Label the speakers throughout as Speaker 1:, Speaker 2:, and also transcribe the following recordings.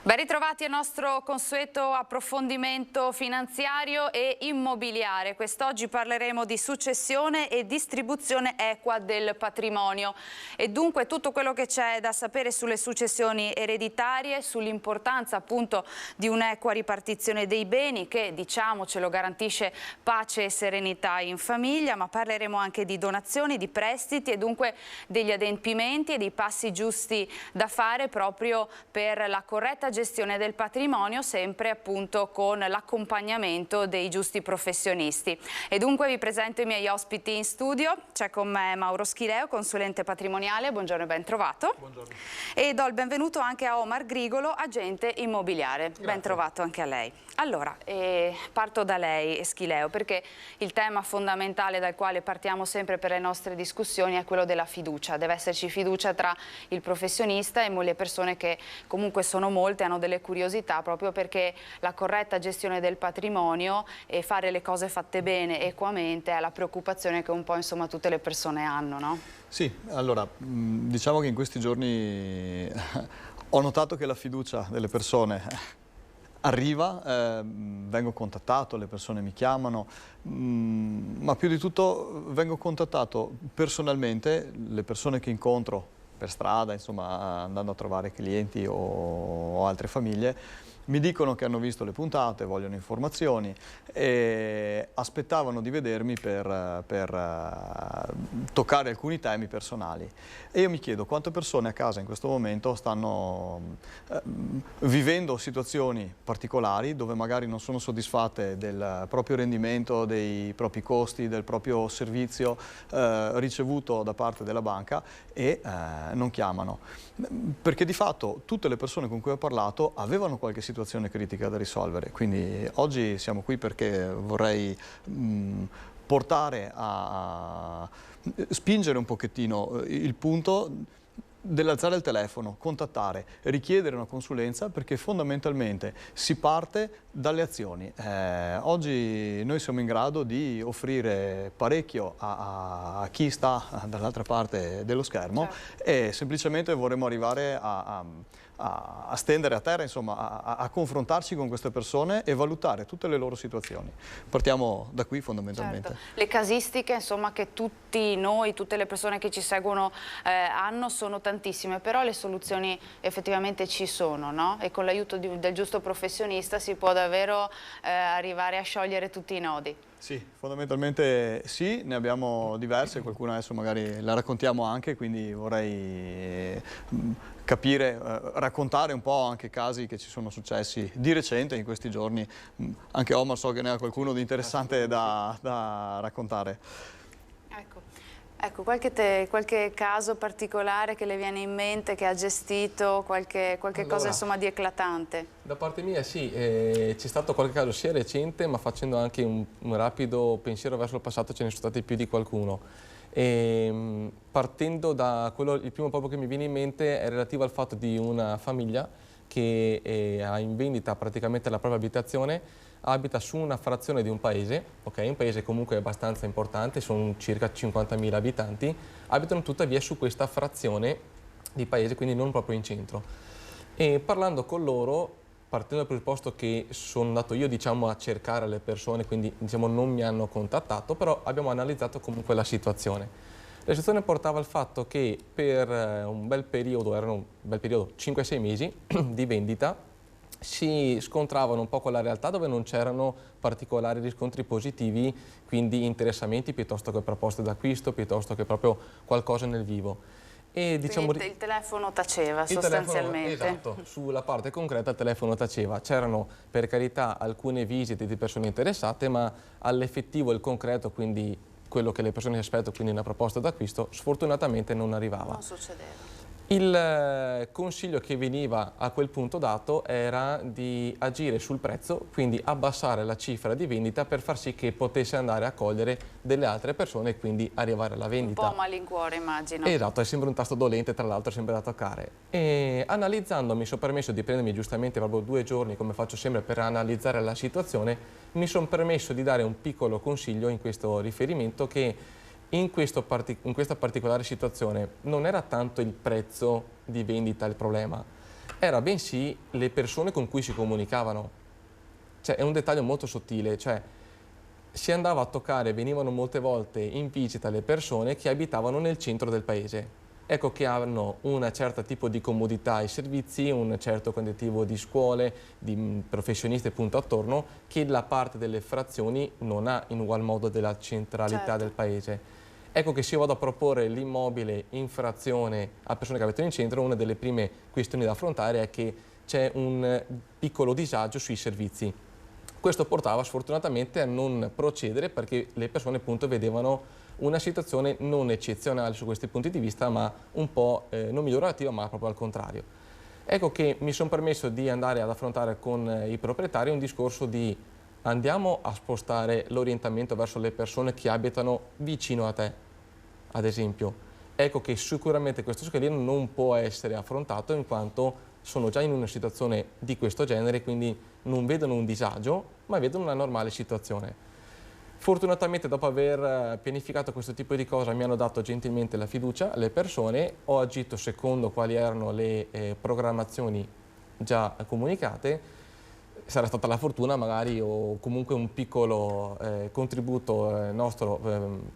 Speaker 1: Ben ritrovati al nostro consueto approfondimento finanziario e immobiliare. Quest'oggi parleremo di successione e distribuzione equa del patrimonio e dunque tutto quello che c'è da sapere sulle successioni ereditarie, sull'importanza appunto di un'equa ripartizione dei beni che, diciamocelo, garantisce pace e serenità in famiglia, ma parleremo anche di donazioni, di prestiti e dunque degli adempimenti e dei passi giusti da fare proprio per la corretta gestione del patrimonio, sempre appunto con l'accompagnamento dei giusti professionisti. E dunque vi presento i miei ospiti in studio. C'è con me Mauro Schileo, consulente patrimoniale. Buongiorno e ben trovato.
Speaker 2: Buongiorno.
Speaker 1: E do il benvenuto anche a Omar Grigolo, agente immobiliare.
Speaker 2: Grazie.
Speaker 1: Ben trovato anche a lei. Allora, parto da lei, Schileo, perché il tema fondamentale dal quale partiamo sempre per le nostre discussioni è quello della fiducia. Deve esserci fiducia tra il professionista e le persone che comunque sono molte, hanno delle curiosità, proprio perché la corretta gestione del patrimonio e fare le cose fatte bene, equamente, è la preoccupazione che un po' insomma tutte le persone hanno, no?
Speaker 2: Sì, allora, diciamo che in questi giorni ho notato che la fiducia delle persone arriva, vengo contattato, le persone mi chiamano, ma più di tutto vengo contattato personalmente, le persone che incontro per strada, insomma, andando a trovare clienti o altre famiglie, mi dicono che hanno visto le puntate, vogliono informazioni e aspettavano di vedermi per toccare alcuni temi personali. E io mi chiedo quante persone a casa in questo momento stanno vivendo situazioni particolari dove magari non sono soddisfatte del proprio rendimento, dei propri costi, del proprio servizio ricevuto da parte della banca e non chiamano. Perché di fatto tutte le persone con cui ho parlato avevano qualche situazione critica da risolvere, quindi oggi siamo qui perché vorrei portare a spingere un pochettino il punto dell'alzare il telefono, contattare, richiedere una consulenza, perché fondamentalmente si parte dalle azioni. Oggi noi siamo in grado di offrire parecchio a chi sta dall'altra parte dello schermo, certo. E semplicemente vorremmo arrivare a stendere a terra, insomma, a confrontarci con queste persone e valutare tutte le loro situazioni. Partiamo da qui fondamentalmente.
Speaker 1: Certo. Le casistiche, insomma, che tutti noi, tutte le persone che ci seguono hanno sono tantissime, però le soluzioni effettivamente ci sono, no? E con l'aiuto del giusto professionista si può davvero arrivare a sciogliere tutti i nodi.
Speaker 2: Sì, fondamentalmente sì, ne abbiamo diverse, qualcuna adesso magari la raccontiamo anche, quindi vorrei capire, raccontare un po' anche casi che ci sono successi di recente in questi giorni. Anche Omar so che ne ha qualcuno di interessante da raccontare.
Speaker 1: Ecco, qualche caso particolare che le viene in mente, che ha gestito, qualche cosa insomma di eclatante?
Speaker 3: Da parte mia sì, c'è stato qualche caso sia recente, ma facendo anche un rapido pensiero verso il passato ce ne sono stati più di qualcuno. Partendo da quello, il primo proprio che mi viene in mente è relativo al fatto di una famiglia che ha in vendita praticamente la propria abitazione, abita su una frazione di un paese, un paese comunque abbastanza importante, sono circa 50.000 abitanti, abitano tuttavia su questa frazione di paese, quindi non proprio in centro. E parlando con loro, partendo dal presupposto che sono andato io, diciamo, a cercare le persone, quindi diciamo non mi hanno contattato, però abbiamo analizzato comunque la situazione. La situazione portava al fatto che per un bel periodo, 5-6 mesi di vendita, si scontravano un po' con la realtà dove non c'erano particolari riscontri positivi, quindi interessamenti piuttosto che proposte d'acquisto, piuttosto che proprio qualcosa nel vivo. E, diciamo,
Speaker 1: quindi il telefono taceva sostanzialmente.
Speaker 3: Esatto, sulla parte concreta il telefono taceva. C'erano per carità alcune visite di persone interessate, ma all'effettivo, il concreto, quindi quello che le persone si aspettano, quindi una proposta d'acquisto, sfortunatamente non arrivava.
Speaker 1: Non succedeva.
Speaker 3: Il consiglio che veniva a quel punto dato era di agire sul prezzo, quindi abbassare la cifra di vendita per far sì che potesse andare a cogliere delle altre persone e quindi arrivare alla vendita.
Speaker 1: Un po' a malincuore, immagino.
Speaker 3: Esatto, è sempre un tasto dolente, tra l'altro, sempre da toccare. E analizzando, mi sono permesso di prendermi giustamente proprio 2 giorni, come faccio sempre, per analizzare la situazione, mi sono permesso di dare un piccolo consiglio in questo riferimento, che in questa particolare situazione non era tanto il prezzo di vendita il problema, era bensì le persone con cui si comunicavano. Cioè, è un dettaglio molto sottile, cioè si andava a toccare, venivano molte volte in visita le persone che abitavano nel centro del paese. Ecco che hanno un certo tipo di comodità e servizi, un certo quantitativo di scuole, di professionisti appunto attorno, che la parte delle frazioni non ha in ugual modo della centralità del paese. Ecco che se io vado a proporre l'immobile in frazione a persone che abitano in centro, una delle prime questioni da affrontare è che c'è un piccolo disagio sui servizi. Questo portava sfortunatamente a non procedere perché le persone appunto vedevano una situazione non eccezionale su questi punti di vista, ma un po' non migliorativa, ma proprio al contrario. Ecco che mi sono permesso di andare ad affrontare con i proprietari un discorso di andiamo a spostare l'orientamento verso le persone che abitano vicino a te, ad esempio. Ecco che sicuramente questo scalino non può essere affrontato in quanto sono già in una situazione di questo genere, quindi non vedono un disagio, ma vedono una normale situazione. Fortunatamente dopo aver pianificato questo tipo di cosa mi hanno dato gentilmente la fiducia le persone, ho agito secondo quali erano le programmazioni già comunicate, sarà stata la fortuna magari o comunque un piccolo contributo nostro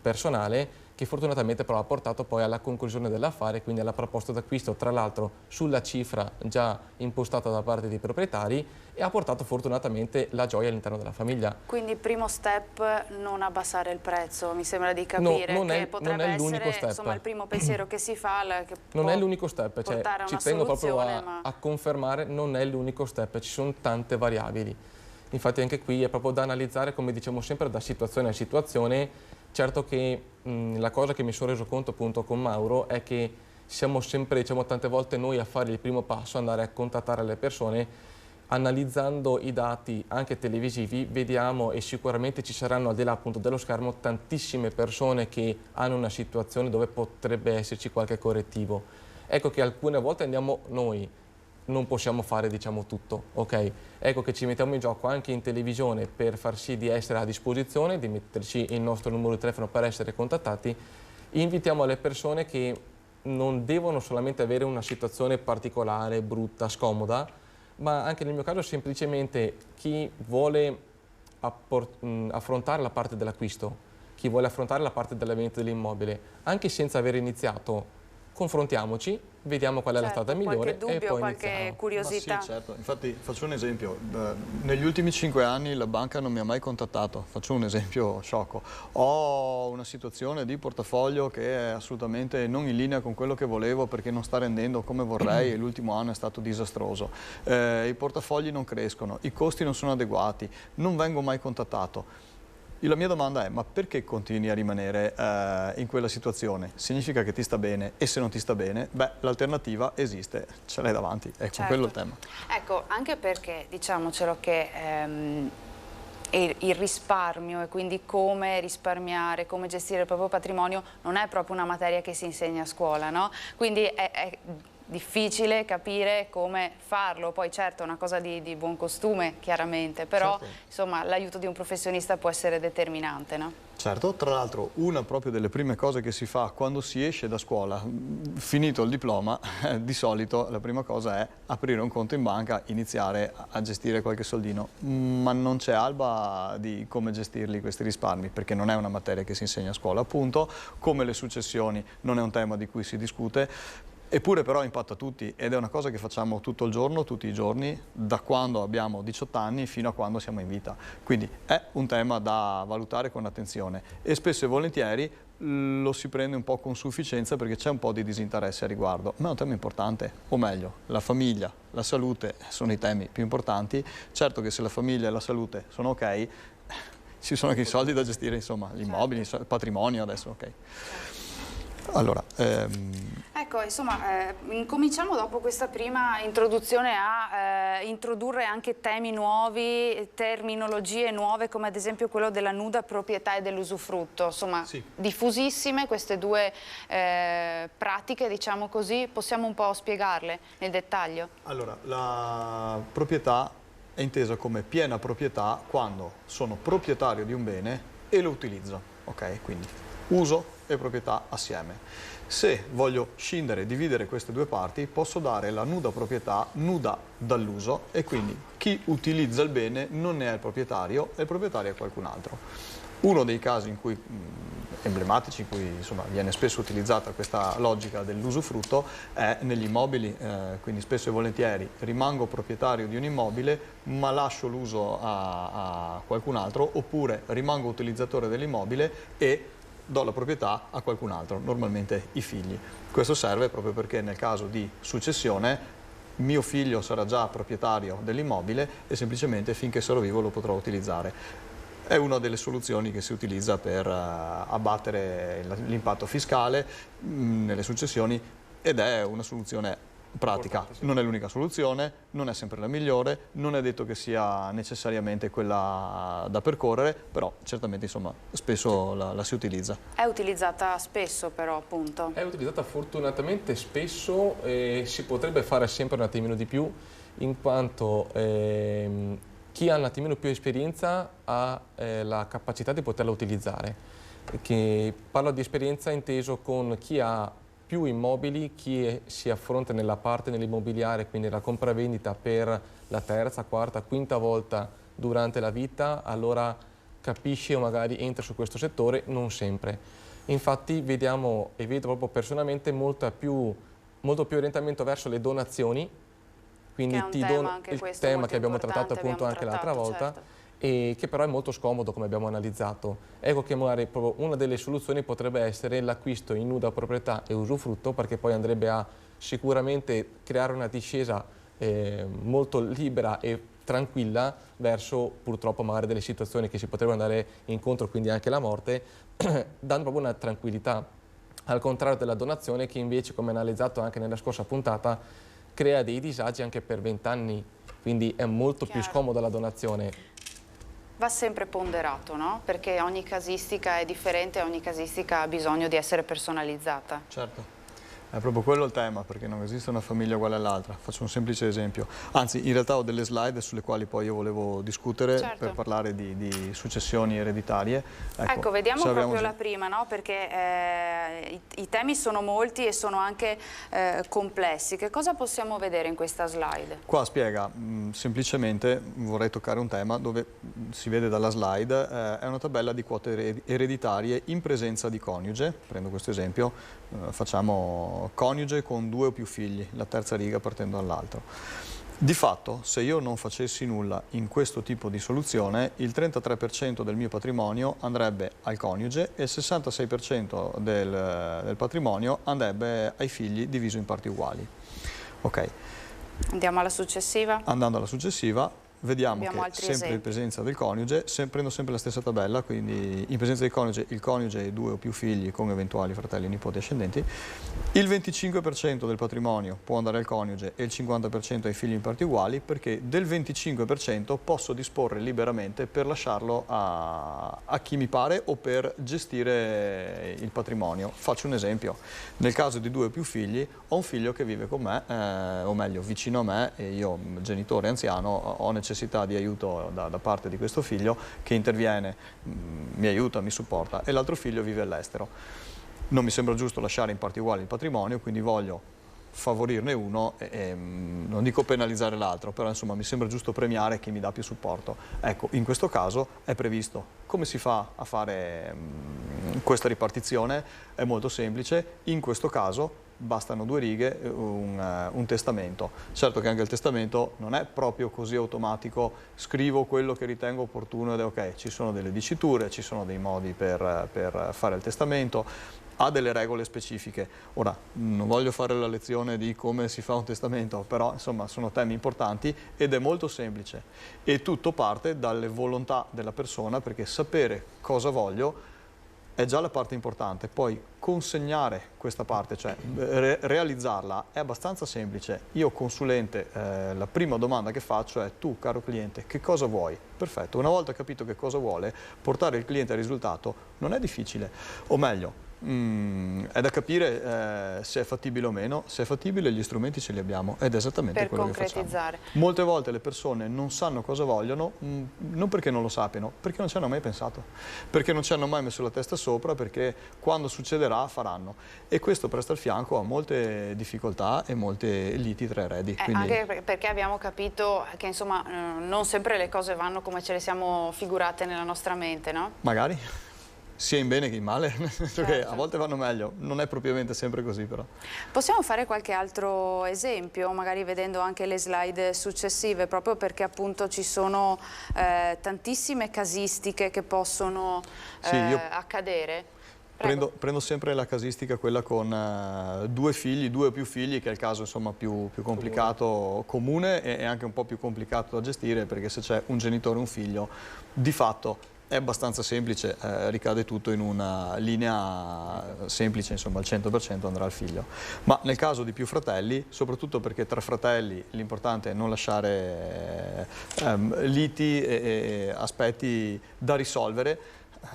Speaker 3: personale che fortunatamente però ha portato poi alla conclusione dell'affare, quindi alla proposta d'acquisto, tra l'altro sulla cifra già impostata da parte dei proprietari e ha portato fortunatamente la gioia all'interno della famiglia.
Speaker 1: Quindi primo step, non abbassare il prezzo, mi sembra di capire, che potrebbe essere insomma, il primo pensiero che si fa. Che
Speaker 3: non è l'unico step, cioè, ci tengo proprio
Speaker 1: ma...
Speaker 3: a confermare, non è l'unico step, ci sono tante variabili. Infatti anche qui è proprio da analizzare, come diciamo sempre, da situazione a situazione. Certo che la cosa che mi sono reso conto appunto con Mauro è che siamo sempre, diciamo, tante volte noi a fare il primo passo, andare a contattare le persone, analizzando i dati anche televisivi, vediamo e sicuramente ci saranno al di là appunto dello schermo tantissime persone che hanno una situazione dove potrebbe esserci qualche correttivo. Ecco che alcune volte andiamo noi, non possiamo fare diciamo tutto, ok? Ecco che ci mettiamo in gioco anche in televisione per far sì di essere a disposizione, di metterci il nostro numero di telefono per essere contattati. Invitiamo le persone che non devono solamente avere una situazione particolare, brutta, scomoda, ma anche nel mio caso semplicemente chi vuole affrontare la parte dell'acquisto, chi vuole affrontare la parte della vendita dell'immobile, anche senza aver iniziato, confrontiamoci, vediamo qual è la strada migliore
Speaker 1: dubbio,
Speaker 3: e poi
Speaker 1: qualche
Speaker 3: iniziamo.
Speaker 1: curiosità.
Speaker 2: Ma sì, certo. Infatti faccio un esempio, negli ultimi 5 anni la banca non mi ha mai contattato, faccio un esempio sciocco, ho una situazione di portafoglio che è assolutamente non in linea con quello che volevo perché non sta rendendo come vorrei e l'ultimo anno è stato disastroso, i portafogli non crescono, i costi non sono adeguati, non vengo mai contattato. La mia domanda è, ma perché continui a rimanere in quella situazione? Significa che ti sta bene e se non ti sta bene, beh, l'alternativa esiste, ce l'hai davanti, ecco, quello è il tema.
Speaker 1: Ecco, anche perché diciamocelo che il risparmio e quindi come risparmiare, come gestire il proprio patrimonio non è proprio una materia che si insegna a scuola, no? Quindi è difficile capire come farlo, poi certo è una cosa di buon costume chiaramente, però certo, insomma l'aiuto di un professionista può essere determinante, no?
Speaker 2: Certo, tra l'altro una proprio delle prime cose che si fa quando si esce da scuola, finito il diploma, di solito la prima cosa è aprire un conto in banca, iniziare a gestire qualche soldino, ma non c'è alba di come gestirli questi risparmi, perché non è una materia che si insegna a scuola, appunto, come le successioni non è un tema di cui si discute. Eppure però impatta tutti ed è una cosa che facciamo tutto il giorno, tutti i giorni, da quando abbiamo 18 anni fino a quando siamo in vita. Quindi è un tema da valutare con attenzione e spesso e volentieri lo si prende un po' con sufficienza perché c'è un po' di disinteresse a riguardo, ma è un tema importante, o meglio, la famiglia, la salute sono i temi più importanti. Certo che se la famiglia e la salute sono ok, ci sono anche i soldi da gestire, insomma, gli immobili, il patrimonio adesso, ok. Allora,
Speaker 1: ecco, insomma, incominciamo dopo questa prima introduzione a introdurre anche temi nuovi, terminologie nuove, come ad esempio quello della nuda proprietà e dell'usufrutto. Insomma, sì, diffusissime queste due pratiche, diciamo così. Possiamo un po' spiegarle nel dettaglio?
Speaker 2: Allora, la proprietà è intesa come piena proprietà quando sono proprietario di un bene e lo utilizzo, ok? Quindi uso e proprietà assieme. Se voglio scindere e dividere queste due parti, posso dare la nuda proprietà nuda dall'uso e quindi chi utilizza il bene non ne è il proprietario e il proprietario è qualcun altro. Uno dei casi emblematici in cui insomma, viene spesso utilizzata questa logica dell'usufrutto è negli immobili, quindi spesso e volentieri rimango proprietario di un immobile ma lascio l'uso a qualcun altro, oppure rimango utilizzatore dell'immobile e do la proprietà a qualcun altro, normalmente i figli. Questo serve proprio perché nel caso di successione mio figlio sarà già proprietario dell'immobile e semplicemente finché sarò vivo lo potrò utilizzare. È una delle soluzioni che si utilizza per abbattere l'impatto fiscale nelle successioni ed è una soluzione pratica. Non è l'unica soluzione, non è sempre la migliore, non è detto che sia necessariamente quella da percorrere, però certamente insomma, spesso la si utilizza.
Speaker 1: È utilizzata spesso però appunto.
Speaker 3: È utilizzata fortunatamente spesso e si potrebbe fare sempre un attimino di più, in quanto chi ha un attimino più esperienza ha la capacità di poterla utilizzare. Parlo di esperienza inteso con chi ha più immobili, chi si affronta nella parte nell'immobiliare, quindi la compravendita per la terza, quarta, quinta volta durante la vita, allora capisce o magari entra su questo settore, non sempre. Infatti vediamo e vedo proprio personalmente molto più orientamento verso le donazioni, quindi il tema che abbiamo trattato appunto anche l'altra volta, certo. E che però è molto scomodo come abbiamo analizzato. Ecco che magari proprio una delle soluzioni potrebbe essere l'acquisto in nuda proprietà e usufrutto, perché poi andrebbe a sicuramente creare una discesa molto libera e tranquilla verso purtroppo magari delle situazioni che si potrebbero andare incontro, quindi anche la morte, dando proprio una tranquillità, al contrario della donazione che invece, come analizzato anche nella scorsa puntata, crea dei disagi anche per 20 anni, quindi è molto più scomoda la donazione.
Speaker 1: Va sempre ponderato, no? Perché ogni casistica è differente e ogni casistica ha bisogno di essere personalizzata.
Speaker 2: Certo. È proprio quello il tema, perché non esiste una famiglia uguale all'altra. Faccio un semplice esempio. Anzi, in realtà ho delle slide sulle quali poi io volevo discutere, certo, per parlare di successioni ereditarie.
Speaker 1: Ecco, vediamo proprio la prima, no? Perché i temi sono molti e sono anche complessi. Che cosa possiamo vedere in questa slide?
Speaker 2: Qua spiega, semplicemente vorrei toccare un tema dove si vede dalla slide, è una tabella di quote ereditarie in presenza di coniuge. Prendo questo esempio, facciamo coniuge con 2 o più figli, la terza riga partendo dall'altro. Di fatto, se io non facessi nulla in questo tipo di soluzione, il 33% del mio patrimonio andrebbe al coniuge e il 66% del patrimonio andrebbe ai figli diviso in parti uguali. Ok.
Speaker 1: Andiamo alla successiva?
Speaker 2: Andando alla successiva, vediamo che sempre in presenza del coniuge, prendo sempre la stessa tabella, quindi in presenza del coniuge, il coniuge e 2 o più figli con eventuali fratelli, nipoti ascendenti, il 25% del patrimonio può andare al coniuge e il 50% ai figli in parti uguali, perché del 25% posso disporre liberamente per lasciarlo a chi mi pare o per gestire il patrimonio. Faccio un esempio, nel caso di 2 o più figli, ho un figlio che vive con me, o meglio vicino a me, e io, genitore anziano, ho necessità di aiuto da parte di questo figlio che interviene, mi aiuta, mi supporta, e l'altro figlio vive all'estero. Non mi sembra giusto lasciare in parti uguali il patrimonio, quindi voglio favorirne uno e non dico penalizzare l'altro, però insomma mi sembra giusto premiare chi mi dà più supporto. Ecco, in questo caso è previsto. Come si fa a fare questa ripartizione? È molto semplice. In questo caso bastano 2 righe, un testamento. Certo che anche il testamento non è proprio così automatico, scrivo quello che ritengo opportuno ed è ok, ci sono delle diciture, ci sono dei modi per fare il testamento, ha delle regole specifiche. Ora, non voglio fare la lezione di come si fa un testamento, però insomma sono temi importanti ed è molto semplice e tutto parte dalle volontà della persona, perché sapere cosa voglio è già la parte importante, poi consegnare questa parte, cioè realizzarla, è abbastanza semplice. Io consulente, la prima domanda che faccio è: tu caro cliente, che cosa vuoi? Perfetto, una volta capito che cosa vuole, portare il cliente al risultato non è difficile, o meglio, È da capire se è fattibile o meno. Se è fattibile, gli strumenti ce li abbiamo ed è esattamente quello che facciamo. Molte volte le persone non sanno cosa vogliono, non perché non lo sappiano, perché non ci hanno mai pensato, perché non ci hanno mai messo la testa sopra, perché quando succederà faranno. E questo presta il fianco a molte difficoltà e molte liti tra eredi. Quindi...
Speaker 1: Anche perché abbiamo capito che insomma non sempre le cose vanno come ce le siamo figurate nella nostra mente, no?
Speaker 2: Magari. Sia in bene che in male, nel senso che a volte vanno meglio, non è propriamente sempre così però.
Speaker 1: Possiamo fare qualche altro esempio, magari vedendo anche le slide successive, proprio perché appunto ci sono tantissime casistiche che possono accadere?
Speaker 2: Prendo sempre la casistica, quella con 2 figli, 2 o più figli, che è il caso insomma più complicato, comune e anche un po' più complicato da gestire, perché se c'è un genitore e un figlio, di fatto è abbastanza semplice, ricade tutto in una linea semplice, insomma al 100% andrà al figlio. Ma nel caso di più fratelli, soprattutto perché tra fratelli l'importante è non lasciare liti e aspetti da risolvere,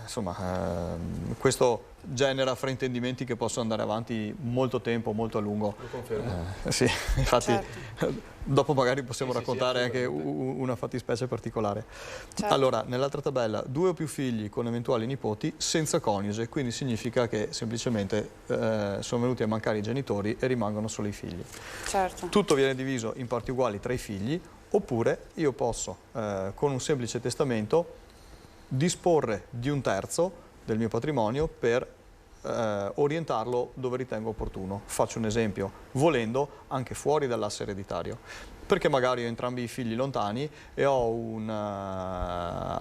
Speaker 2: insomma questo genera fraintendimenti che possono andare avanti molto tempo, molto a lungo.
Speaker 3: Lo confermo.
Speaker 2: Sì, infatti
Speaker 1: certo.
Speaker 2: Dopo magari possiamo raccontare anche una fattispecie particolare.
Speaker 1: Certo.
Speaker 2: Allora, nell'altra tabella, 2 o più figli con eventuali nipoti senza coniuge, quindi significa che semplicemente sono venuti a mancare i genitori e rimangono solo i figli.
Speaker 1: Certo.
Speaker 2: Tutto viene diviso in parti uguali tra i figli, oppure io posso, con un semplice testamento, disporre di un terzo del mio patrimonio per orientarlo dove ritengo opportuno. Faccio un esempio, volendo anche fuori dall'asse ereditario, perché magari ho entrambi i figli lontani e ho un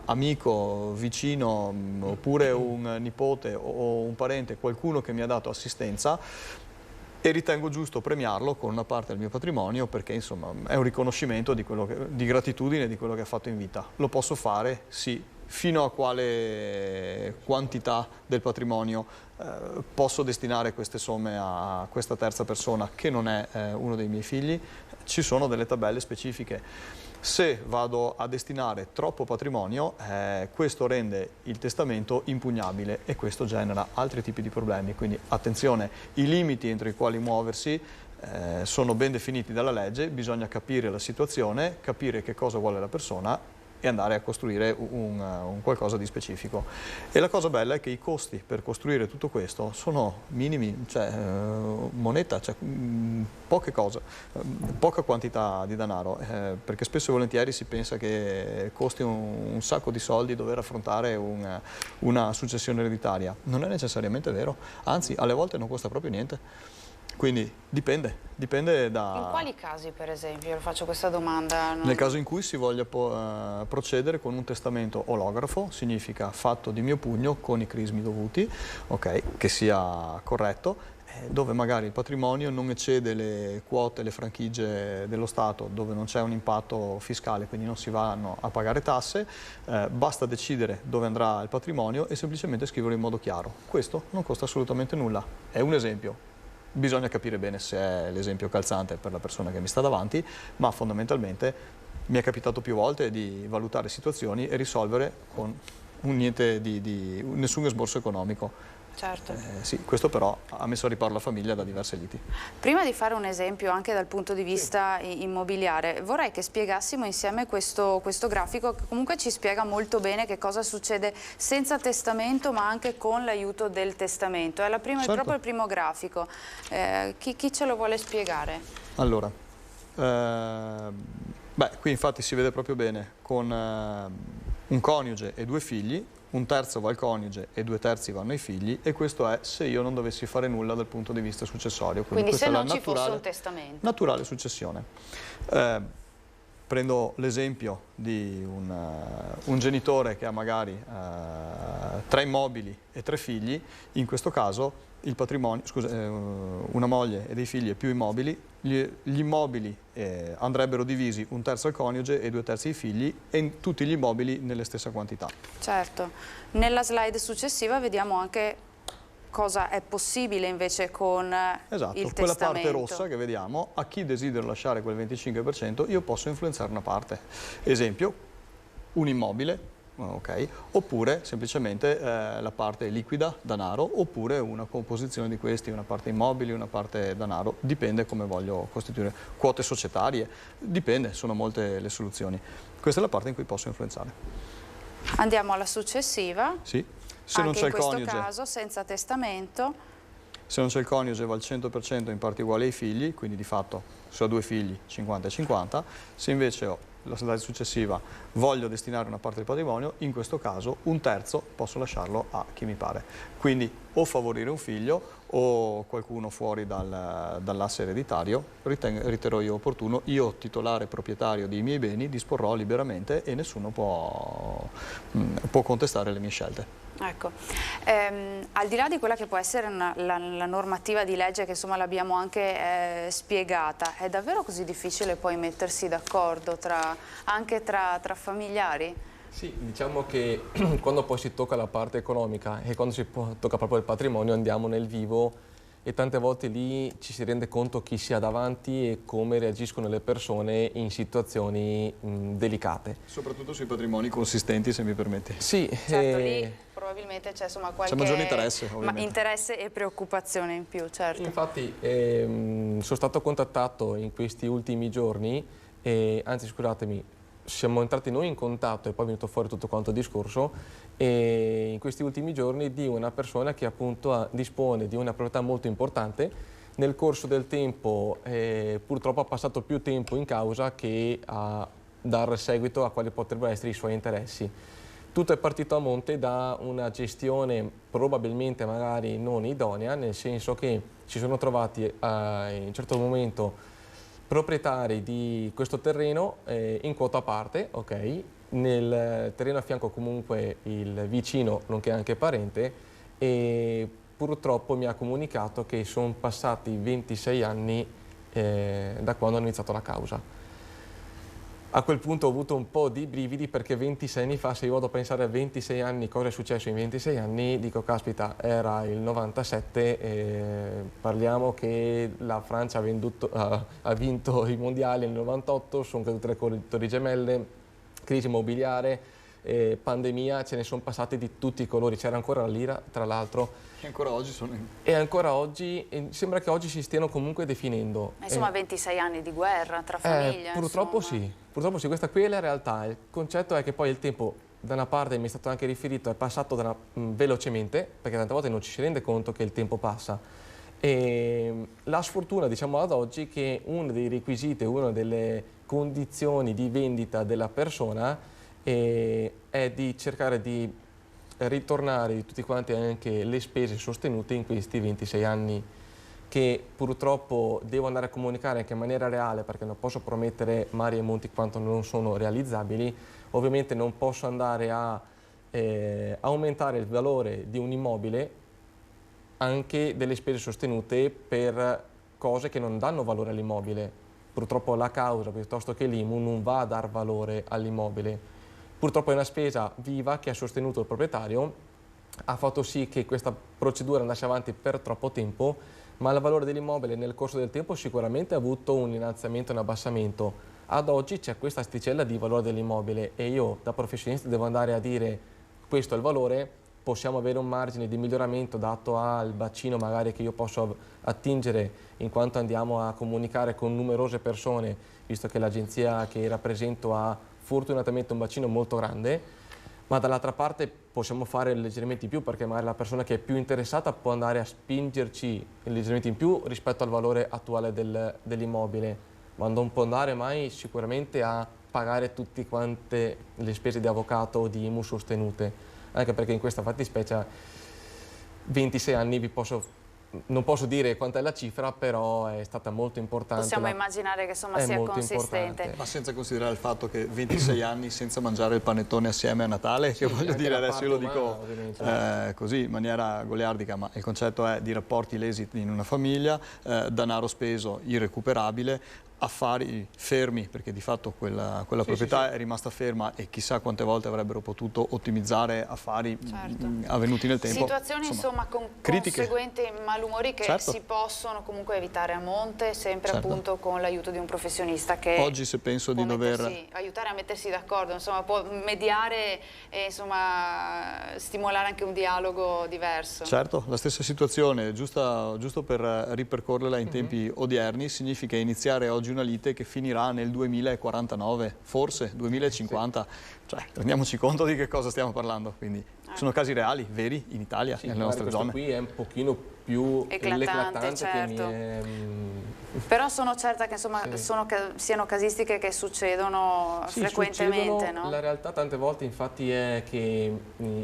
Speaker 2: amico vicino oppure un nipote o un parente, qualcuno che mi ha dato assistenza e ritengo giusto premiarlo con una parte del mio patrimonio perché insomma è un riconoscimento di gratitudine di quello che ha fatto in vita. Lo posso fare? Sì. Fino a quale quantità del patrimonio posso destinare queste somme a questa terza persona che non è uno dei miei figli? Ci sono delle tabelle specifiche. Se vado a destinare troppo patrimonio, questo rende il testamento impugnabile e questo genera altri tipi di problemi. Quindi attenzione, i limiti entro i quali muoversi sono ben definiti dalla legge, bisogna capire la situazione, capire che cosa vuole la persona e andare a costruire un qualcosa di specifico. E la cosa bella è che i costi per costruire tutto questo sono minimi, cioè moneta, cioè, poche cose, poca quantità di denaro, perché spesso e volentieri si pensa che costi un sacco di soldi dover affrontare una successione ereditaria. Non è necessariamente vero, anzi alle volte non costa proprio niente. Quindi dipende da...
Speaker 1: In quali casi, per esempio? Io faccio questa domanda.
Speaker 2: Nel caso in cui si voglia procedere con un testamento olografo, significa fatto di mio pugno con i crismi dovuti, ok, che sia corretto, dove magari il patrimonio non eccede le quote, le franchigie dello Stato, dove non c'è un impatto fiscale, quindi non si vanno a pagare tasse, basta decidere dove andrà il patrimonio e semplicemente scriverlo in modo chiaro. Questo non costa assolutamente nulla. È un esempio. Bisogna capire bene se è l'esempio calzante per la persona che mi sta davanti, ma fondamentalmente mi è capitato più volte di valutare situazioni e risolvere con nessun esborso economico.
Speaker 1: Certo.
Speaker 2: Sì, questo però ha messo a riparo la famiglia da diverse liti.
Speaker 1: Prima di fare un esempio anche dal punto di vista immobiliare, vorrei che spiegassimo insieme questo grafico che comunque ci spiega molto bene che cosa succede senza testamento ma anche con l'aiuto del testamento. È proprio il primo grafico. Chi ce lo vuole spiegare?
Speaker 2: Allora, qui infatti si vede proprio bene con un coniuge e 2 figli, un terzo va al coniuge e 2 terzi vanno ai figli e questo è se io non dovessi fare nulla dal punto di vista successorio.
Speaker 1: Quindi se non ci fosse un testamento.
Speaker 2: Naturale successione. Prendo l'esempio di un genitore che ha magari 3 immobili e 3 figli, in questo caso il patrimonio, una moglie e dei figli e più immobili, gli immobili andrebbero divisi un terzo al coniuge e 2 terzi ai figli e tutti gli immobili nelle stesse quantità.
Speaker 1: Certo, nella slide successiva vediamo anche cosa è possibile invece con il testamento.
Speaker 2: Quella parte rossa che vediamo, a chi desidero lasciare quel 25% io posso influenzare una parte. Esempio, un immobile okay? Oppure semplicemente la parte liquida, denaro, oppure una composizione di questi, una parte immobili, una parte denaro, dipende come voglio costituire. Quote societarie, dipende, sono molte le soluzioni. Questa è la parte in cui posso influenzare.
Speaker 1: Andiamo alla successiva.
Speaker 2: Sì. Se non c'è il coniuge,
Speaker 1: in questo caso senza testamento.
Speaker 2: se non c'è il coniuge va al 100% in parti uguali ai figli, quindi di fatto se ho 2 figli 50 e 50, se invece ho la slide successiva voglio destinare una parte del patrimonio, in questo caso un terzo posso lasciarlo a chi mi pare. Quindi o favorire un figlio o qualcuno fuori dall'asse ereditario, riterrò io opportuno, io titolare proprietario dei miei beni disporrò liberamente e nessuno può contestare le mie scelte.
Speaker 1: Ecco, al di là di quella che può essere la normativa di legge, che insomma l'abbiamo anche spiegata, è davvero così difficile poi mettersi d'accordo anche tra familiari?
Speaker 3: Sì, diciamo che quando poi si tocca la parte economica e quando si tocca proprio il patrimonio andiamo nel vivo e tante volte lì ci si rende conto chi si ha davanti e come reagiscono le persone in situazioni delicate.
Speaker 2: Soprattutto sui patrimoni consistenti, se mi permetti.
Speaker 3: Sì,
Speaker 1: certo, lì probabilmente c'è insomma qualche
Speaker 2: maggiore interesse, ovviamente.
Speaker 1: Interesse e preoccupazione in più, certo.
Speaker 3: Infatti sono stato contattato in questi ultimi giorni, anzi scusatemi, siamo entrati noi in contatto e poi è venuto fuori tutto quanto il discorso e in questi ultimi giorni di una persona che appunto dispone di una proprietà molto importante. Nel corso del tempo purtroppo ha passato più tempo in causa che a dare seguito a quali potrebbero essere i suoi interessi. Tutto è partito a monte da una gestione probabilmente magari non idonea, nel senso che si sono trovati in un certo momento proprietari di questo terreno in quota a parte, ok? Nel terreno a fianco comunque il vicino, nonché anche parente, e purtroppo mi ha comunicato che sono passati 26 anni da quando hanno iniziato la causa. A quel punto ho avuto un po' di brividi perché 26 anni fa, se io vado a pensare a 26 anni, cosa è successo in 26 anni, dico caspita, era il 97, parliamo che la Francia ha vinto i mondiali nel 98, sono cadute le torri gemelle, crisi immobiliare, pandemia, ce ne sono passati di tutti i colori, c'era ancora la lira tra l'altro.
Speaker 2: E ancora oggi sono in...
Speaker 3: E ancora oggi, sembra che oggi si stiano comunque definendo.
Speaker 1: Insomma 26 anni di guerra tra famiglie.
Speaker 3: Purtroppo sì, questa qui è la realtà. Il concetto è che poi il tempo, da una parte mi è stato anche riferito, è passato velocemente, perché tante volte non ci si rende conto che il tempo passa. E la sfortuna, diciamo ad oggi, che uno dei requisiti, una delle condizioni di vendita della persona è di cercare di ritornare di tutti quanti anche le spese sostenute in questi 26 anni che purtroppo devo andare a comunicare anche in maniera reale perché non posso promettere mari e monti quanto non sono realizzabili. Ovviamente non posso andare a aumentare il valore di un immobile anche delle spese sostenute per cose che non danno valore all'immobile. Purtroppo la causa piuttosto che l'IMU non va a dar valore all'immobile. Purtroppo è una spesa viva che ha sostenuto il proprietario, ha fatto sì che questa procedura andasse avanti per troppo tempo, ma il valore dell'immobile nel corso del tempo sicuramente ha avuto un innalzamento e un abbassamento. Ad oggi c'è questa asticella di valore dell'immobile e io da professionista devo andare a dire questo è il valore, possiamo avere un margine di miglioramento dato al bacino magari che io posso attingere in quanto andiamo a comunicare con numerose persone, visto che l'agenzia che rappresento ha fortunatamente un bacino molto grande, ma dall'altra parte possiamo fare leggermente in più perché magari la persona che è più interessata può andare a spingerci leggermente in più rispetto al valore attuale dell'immobile, ma non può andare mai sicuramente a pagare tutte quante le spese di avvocato o di IMU sostenute, anche perché in questa fattispecie 26 anni non posso dire quanta è la cifra, però è stata molto importante.
Speaker 1: Possiamo immaginare che insomma sia consistente.
Speaker 3: Importante.
Speaker 2: Ma senza considerare il fatto che 26 anni senza mangiare il panettone assieme a Natale, che voglio dire, adesso io lo dico così in maniera goliardica, ma il concetto è di rapporti lesi in una famiglia, denaro speso irrecuperabile, affari fermi, perché di fatto quella proprietà è rimasta ferma e chissà quante volte avrebbero potuto ottimizzare affari avvenuti nel tempo.
Speaker 1: Situazioni insomma con conseguenti malumori che si possono comunque evitare a monte, sempre appunto con l'aiuto di un professionista che
Speaker 2: oggi, se penso di dover
Speaker 1: aiutare a mettersi d'accordo, insomma può mediare e insomma stimolare anche un dialogo diverso.
Speaker 2: Certo, la stessa situazione, giusto per ripercorrerla in tempi odierni, significa iniziare oggi una lite che finirà nel 2049, forse 2050, cioè rendiamoci conto di che cosa stiamo parlando, quindi sono casi reali, veri, in Italia, nelle nostre zone.
Speaker 3: Questo qui è un pochino più eclatante
Speaker 1: certo.
Speaker 3: che
Speaker 1: Però sono certa che insomma siano casistiche che succedono frequentemente, no?
Speaker 3: La realtà tante volte infatti è che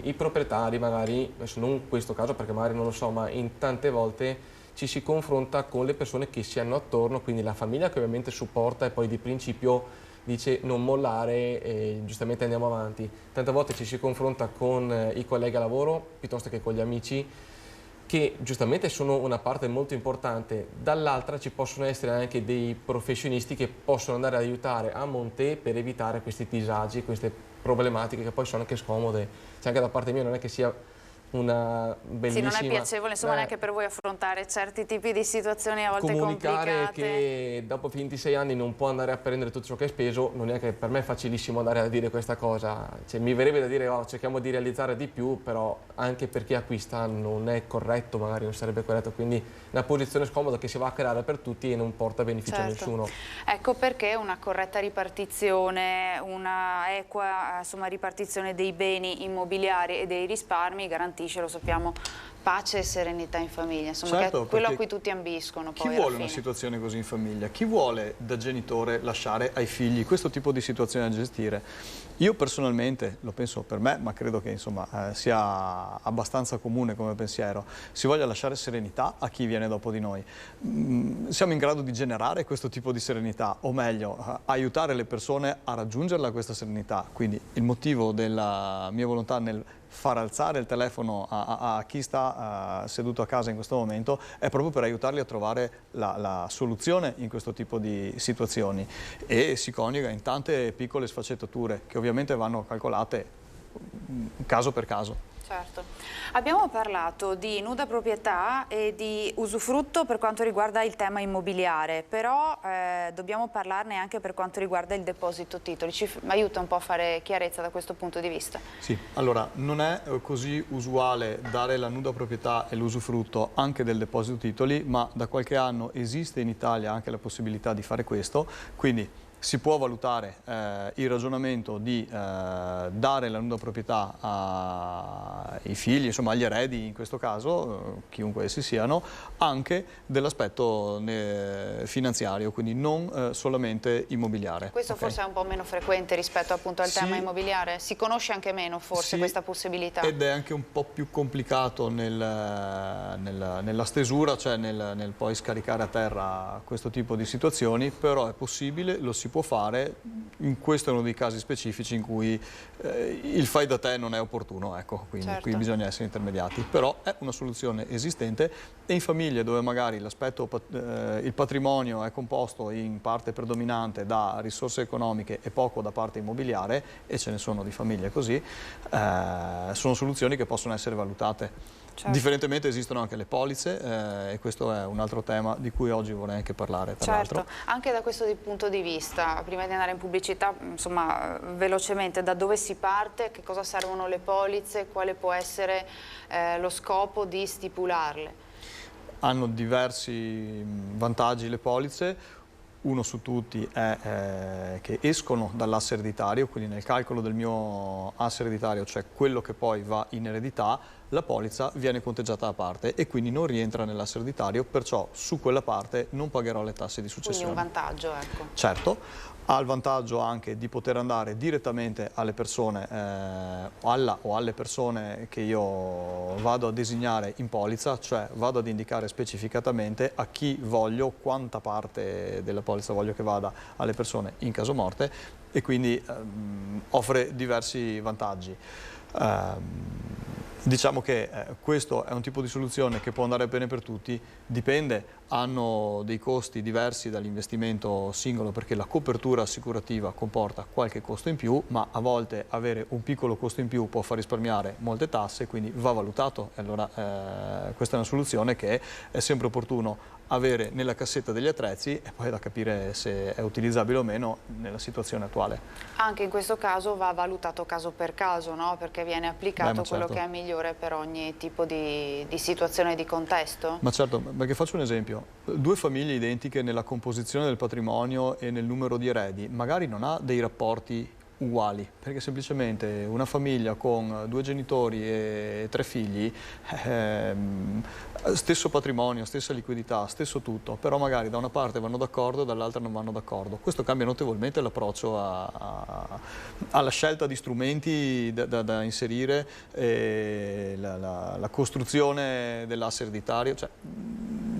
Speaker 3: i proprietari magari, adesso non in questo caso perché magari non lo so, ma in tante volte ci si confronta con le persone che si hanno attorno, quindi la famiglia che ovviamente supporta e poi di principio dice non mollare e giustamente andiamo avanti. Tante volte ci si confronta con i colleghi a lavoro piuttosto che con gli amici, che giustamente sono una parte molto importante, dall'altra ci possono essere anche dei professionisti che possono andare ad aiutare a monte per evitare questi disagi, queste problematiche che poi sono anche scomode. Cioè anche da parte mia non è che sia una bellissima...
Speaker 1: Sì, non è piacevole insomma neanche per voi affrontare certi tipi di situazioni a volte
Speaker 3: comunicare
Speaker 1: complicate.
Speaker 3: Che dopo 26 anni non può andare a prendere tutto ciò che hai speso, non è che per me è facilissimo andare a dire questa cosa, cioè, mi verrebbe da dire cerchiamo di realizzare di più, però anche per chi acquista non è corretto, magari non sarebbe corretto, quindi una posizione scomoda che si va a creare per tutti e non porta beneficio a nessuno.
Speaker 1: Ecco perché una corretta ripartizione, una equa insomma, ripartizione dei beni immobiliari e dei risparmi garantisce, lo sappiamo, pace e serenità in famiglia, insomma, che è quello a cui tutti ambiscono.
Speaker 2: Chi vuole una situazione così in famiglia? Chi vuole da genitore lasciare ai figli questo tipo di situazione da gestire? Io personalmente, lo penso per me, ma credo che insomma, sia abbastanza comune come pensiero, si voglia lasciare serenità a chi viene dopo di noi. Siamo in grado di generare questo tipo di serenità, o meglio, aiutare le persone a raggiungerla questa serenità. Quindi il motivo della mia volontà nel far alzare il telefono a chi sta seduto a casa in questo momento è proprio per aiutarli a trovare la soluzione in questo tipo di situazioni, e si coniuga in tante piccole sfaccettature che ovviamente vanno calcolate caso per caso.
Speaker 1: Certo. Abbiamo parlato di nuda proprietà e di usufrutto per quanto riguarda il tema immobiliare, però dobbiamo parlarne anche per quanto riguarda il deposito titoli. Ci aiuta un po' a fare chiarezza da questo punto di vista?
Speaker 2: Sì, allora non è così usuale dare la nuda proprietà e l'usufrutto anche del deposito titoli, ma da qualche anno esiste in Italia anche la possibilità di fare questo, quindi si può valutare il ragionamento di dare la nuda proprietà ai figli, insomma agli eredi in questo caso, chiunque essi siano, anche dell'aspetto finanziario, quindi non solamente immobiliare.
Speaker 1: Questo forse è un po' meno frequente rispetto appunto al tema immobiliare? Si conosce anche meno forse questa possibilità?
Speaker 2: Ed è anche un po' più complicato nella stesura, cioè nel poi scaricare a terra questo tipo di situazioni, però è possibile, lo si può fare. Questo è uno dei casi specifici in cui il fai da te non è opportuno, ecco, quindi qui bisogna essere intermediati, però è una soluzione esistente, e in famiglie dove magari il patrimonio è composto in parte predominante da risorse economiche e poco da parte immobiliare, e ce ne sono di famiglie così, sono soluzioni che possono essere valutate. Certo. Differentemente esistono anche le polizze, e questo è un altro tema di cui oggi vorrei anche parlare.
Speaker 1: Certo, anche da questo punto di vista, prima di andare in pubblicità, insomma, velocemente, da dove si parte, che cosa servono le polizze, quale può essere lo scopo di stipularle? Hanno
Speaker 2: diversi vantaggi le polizze. Uno su tutti è che escono dall'asse ereditario, quindi nel calcolo del mio asse ereditario, cioè quello che poi va in eredità, la polizza viene conteggiata a parte e quindi non rientra nell'asse ereditario, perciò su quella parte non pagherò le tasse di successione.
Speaker 1: Quindi un vantaggio, ecco.
Speaker 2: Certo. Ha il vantaggio anche di poter andare direttamente alle persone o alle persone che io vado a designare in polizza, cioè vado ad indicare specificatamente a chi voglio, quanta parte della polizza voglio che vada alle persone in caso morte, e quindi offre diversi vantaggi. Diciamo che questo è un tipo di soluzione che può andare bene per tutti, dipende, hanno dei costi diversi dall'investimento singolo perché la copertura assicurativa comporta qualche costo in più, ma a volte avere un piccolo costo in più può far risparmiare molte tasse, quindi va valutato. E allora questa è una soluzione che è sempre opportuno avere nella cassetta degli attrezzi e poi da capire se è utilizzabile o meno nella situazione attuale.
Speaker 1: Anche in questo caso va valutato caso per caso, no? Perché viene applicato quello
Speaker 2: certo.
Speaker 1: che è migliore per ogni tipo di situazione e di contesto.
Speaker 2: Ma certo, perché faccio un esempio, 2 famiglie identiche nella composizione del patrimonio e nel numero di eredi, magari non ha dei rapporti uguali, perché semplicemente una famiglia con 2 genitori e 3 figli, stesso patrimonio, stessa liquidità, stesso tutto, però magari da una parte vanno d'accordo e dall'altra non vanno d'accordo. Questo cambia notevolmente l'approccio alla scelta di strumenti da inserire, la costruzione dell'asse ereditario, cioè,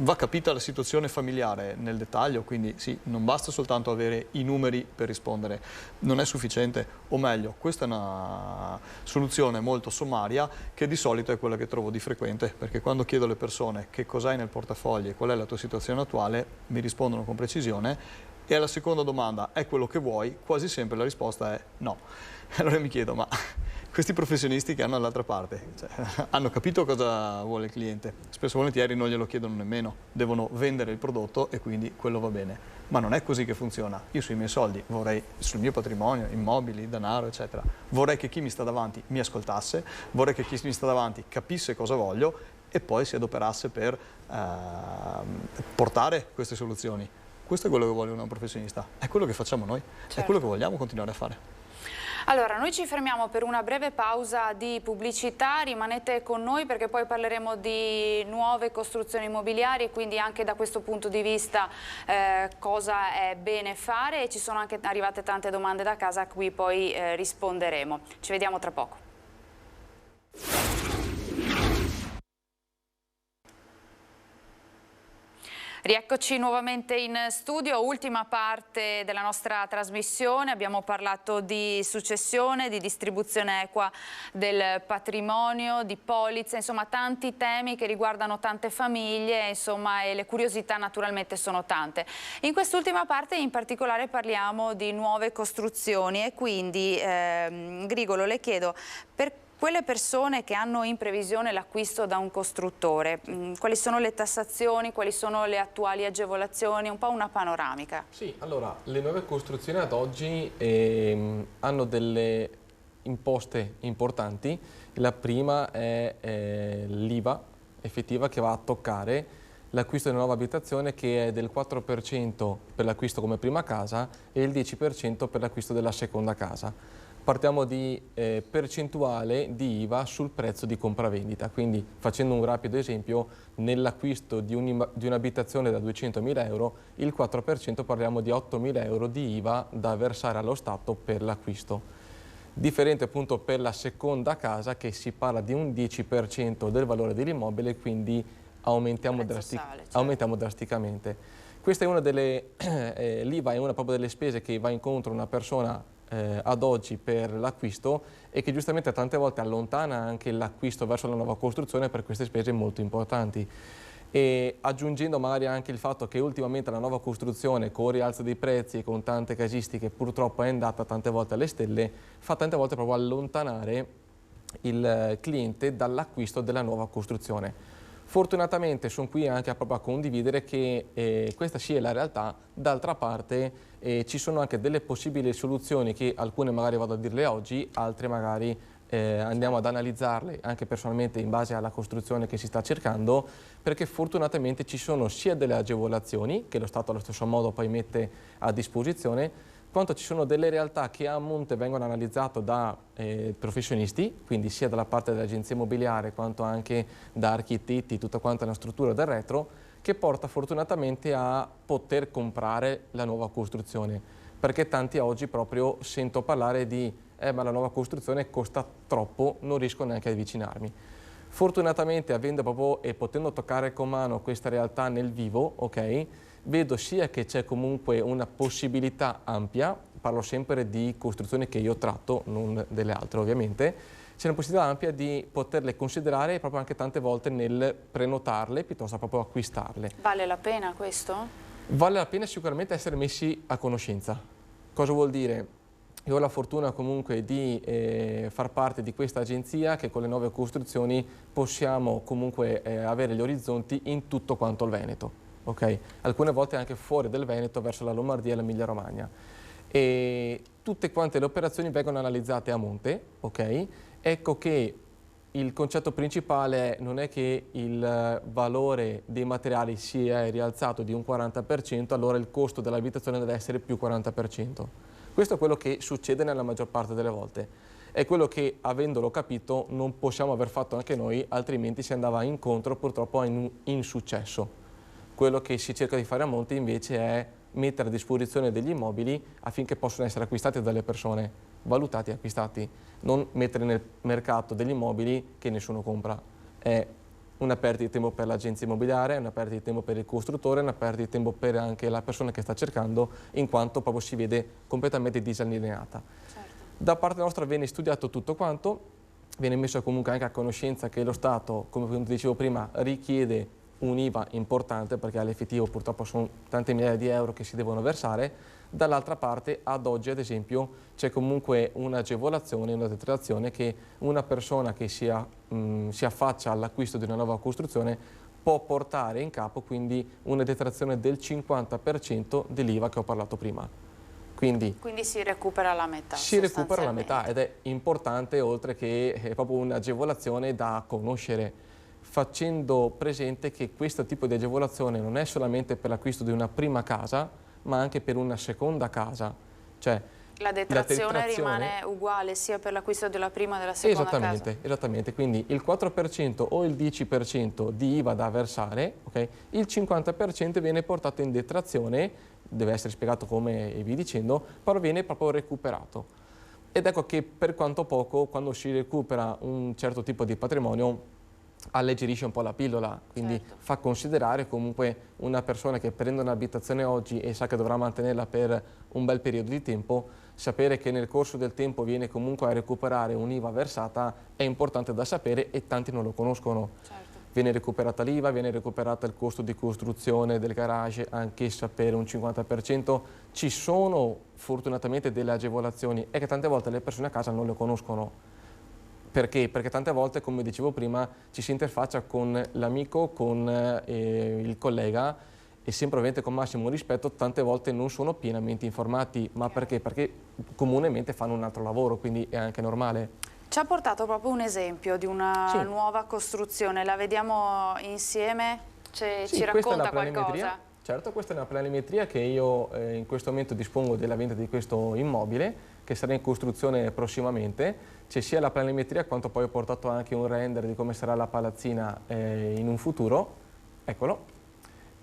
Speaker 2: va capita la situazione familiare nel dettaglio, quindi sì, non basta soltanto avere i numeri per rispondere, non è sufficiente, o meglio, questa è una soluzione molto sommaria che di solito è quella che trovo di frequente, perché quando chiedo alle persone che cos'hai nel portafoglio e qual è la tua situazione attuale, mi rispondono con precisione e alla seconda domanda è quello che vuoi, quasi sempre la risposta è no. Allora mi chiedo, ma questi professionisti che hanno dall'altra parte, cioè, hanno capito cosa vuole il cliente, spesso e volentieri non glielo chiedono nemmeno, devono vendere il prodotto e quindi quello va bene. Ma non è così che funziona. Io sui miei soldi vorrei, sul mio patrimonio, immobili, denaro, eccetera, vorrei che chi mi sta davanti mi ascoltasse, vorrei che chi mi sta davanti capisse cosa voglio e poi si adoperasse per portare queste soluzioni. Questo è quello che vuole un professionista, è quello che facciamo noi,
Speaker 1: Certo.
Speaker 2: è quello che vogliamo continuare a fare.
Speaker 1: Allora, noi ci fermiamo per una breve pausa di pubblicità, rimanete con noi perché poi parleremo di nuove costruzioni immobiliari e quindi anche da questo punto di vista cosa è bene fare, e ci sono anche arrivate tante domande da casa a cui poi risponderemo. Ci vediamo tra poco. Rieccoci nuovamente in studio, ultima parte della nostra trasmissione. Abbiamo parlato di successione, di distribuzione equa del patrimonio, di polizze, insomma tanti temi che riguardano tante famiglie, insomma, e le curiosità naturalmente sono tante. In quest'ultima parte in particolare parliamo di nuove costruzioni e quindi Grigolo, le chiedo, per quelle persone che hanno in previsione l'acquisto da un costruttore, quali sono le tassazioni, quali sono le attuali agevolazioni, un po' una panoramica?
Speaker 3: Sì, allora, le nuove costruzioni ad oggi hanno delle imposte importanti. La prima è l'IVA effettiva che va a toccare l'acquisto di una nuova abitazione, che è del 4% per l'acquisto come prima casa e il 10% per l'acquisto della seconda casa. Parliamo di percentuale di IVA sul prezzo di compravendita, quindi facendo un rapido esempio, nell'acquisto di un'abitazione da 200.000 euro, il 4% parliamo di 8.000 euro di IVA da versare allo Stato per l'acquisto. Differente appunto per la seconda casa, che si parla di un 10% del valore dell'immobile, quindi aumentiamo drasticamente. Questa è una delle, l'IVA è una proprio delle spese che va incontro a una persona ad oggi per l'acquisto e che giustamente tante volte allontana anche l'acquisto verso la nuova costruzione per queste spese molto importanti. E aggiungendo magari anche il fatto che ultimamente la nuova costruzione, con il rialzo dei prezzi e con tante casistiche, purtroppo è andata tante volte alle stelle, fa tante volte proprio allontanare il cliente dall'acquisto della nuova costruzione. Fortunatamente sono qui anche proprio a condividere che questa sia la realtà. D'altra parte ci sono anche delle possibili soluzioni, che alcune magari vado a dirle oggi, altre magari andiamo ad analizzarle anche personalmente in base alla costruzione che si sta cercando, perché fortunatamente ci sono sia delle agevolazioni che lo Stato allo stesso modo poi mette a disposizione, quanto ci sono delle realtà che a monte vengono analizzate da professionisti, quindi sia dalla parte dell'agenzia immobiliare quanto anche da architetti, tutta quanta la struttura del retro, che porta fortunatamente a poter comprare la nuova costruzione, perché tanti oggi proprio sento parlare di ma la nuova costruzione costa troppo, non riesco neanche ad avvicinarmi. Fortunatamente, avendo proprio e potendo toccare con mano questa realtà nel vivo, ok, vedo sia che c'è comunque una possibilità ampia, parlo sempre di costruzioni che io tratto, non delle altre ovviamente, c'è una possibilità ampia di poterle considerare proprio anche tante volte nel prenotarle piuttosto che proprio acquistarle.
Speaker 1: Vale la pena questo?
Speaker 3: Vale la pena sicuramente essere messi a conoscenza. Cosa vuol dire? Io ho la fortuna comunque di far parte di questa agenzia che con le nuove costruzioni possiamo comunque avere gli orizzonti in tutto quanto il Veneto, ok? Alcune volte anche fuori del Veneto verso la Lombardia e l'Emilia Romagna. E tutte quante le operazioni vengono analizzate a monte, ok? Ecco che il concetto principale non è che il valore dei materiali sia rialzato di un 40%, allora il costo dell'abitazione deve essere più 40%. Questo è quello che succede nella maggior parte delle volte. È quello che, avendolo capito, non possiamo aver fatto anche noi, altrimenti si andava incontro purtroppo a un insuccesso. Quello che si cerca di fare a monte invece è mettere a disposizione degli immobili affinché possano essere acquistati dalle persone, valutati e acquistati, non mettere nel mercato degli immobili che nessuno compra. È una perdita di tempo per l'agenzia immobiliare, è una perdita di tempo per il costruttore, è una perdita di tempo per anche la persona che sta cercando, in quanto proprio si vede completamente disallineata.
Speaker 1: Certo.
Speaker 3: Da parte nostra viene studiato tutto quanto, viene messo comunque anche a conoscenza che lo Stato, come dicevo prima, richiede un IVA importante, perché all'effettivo purtroppo sono tante migliaia di euro che si devono versare. Dall'altra parte, ad oggi ad esempio, c'è comunque un'agevolazione, una detrazione che una persona che si affaccia all'acquisto di una nuova costruzione può portare in capo, quindi una detrazione del 50% dell'IVA che ho parlato prima. Quindi
Speaker 1: si recupera la metà.
Speaker 3: Si recupera la metà ed è importante, oltre che è proprio un'agevolazione da conoscere, facendo presente che questo tipo di agevolazione non è solamente per l'acquisto di una prima casa, ma anche per una seconda casa. Cioè,
Speaker 1: la detrazione rimane uguale sia per l'acquisto della prima che della seconda casa?
Speaker 3: Esattamente, quindi il 4% o il 10% di IVA da versare, okay? Il 50% viene portato in detrazione, deve essere spiegato come vi dicendo, però viene proprio recuperato. Ed ecco che per quanto poco, quando si recupera un certo tipo di patrimonio, alleggerisce un po' la pillola, quindi
Speaker 1: certo,
Speaker 3: fa considerare comunque una persona che prende un'abitazione oggi e sa che dovrà mantenerla per un bel periodo di tempo, sapere che nel corso del tempo viene comunque a recuperare un'IVA versata è importante da sapere e tanti non lo conoscono.
Speaker 1: certo.
Speaker 3: Viene recuperata l'IVA, viene recuperata il costo di costruzione del garage, anch'essa per un 50%. Ci sono fortunatamente delle agevolazioni e che tante volte le persone a casa non le conoscono. Perché? Perché tante volte, come dicevo prima, ci si interfaccia con l'amico, con il collega e sempre ovviamente con massimo rispetto, tante volte non sono pienamente informati. Ma perché? Perché comunemente fanno un altro lavoro, quindi è anche normale.
Speaker 1: Ci ha portato proprio un esempio di una nuova costruzione, la vediamo insieme? Ci racconta qualcosa?
Speaker 3: Certo, questa è una planimetria che io in questo momento dispongo della vendita di questo immobile, che sarà in costruzione prossimamente. C'è sia la planimetria quanto poi ho portato anche un render di come sarà la palazzina in un futuro. Eccolo.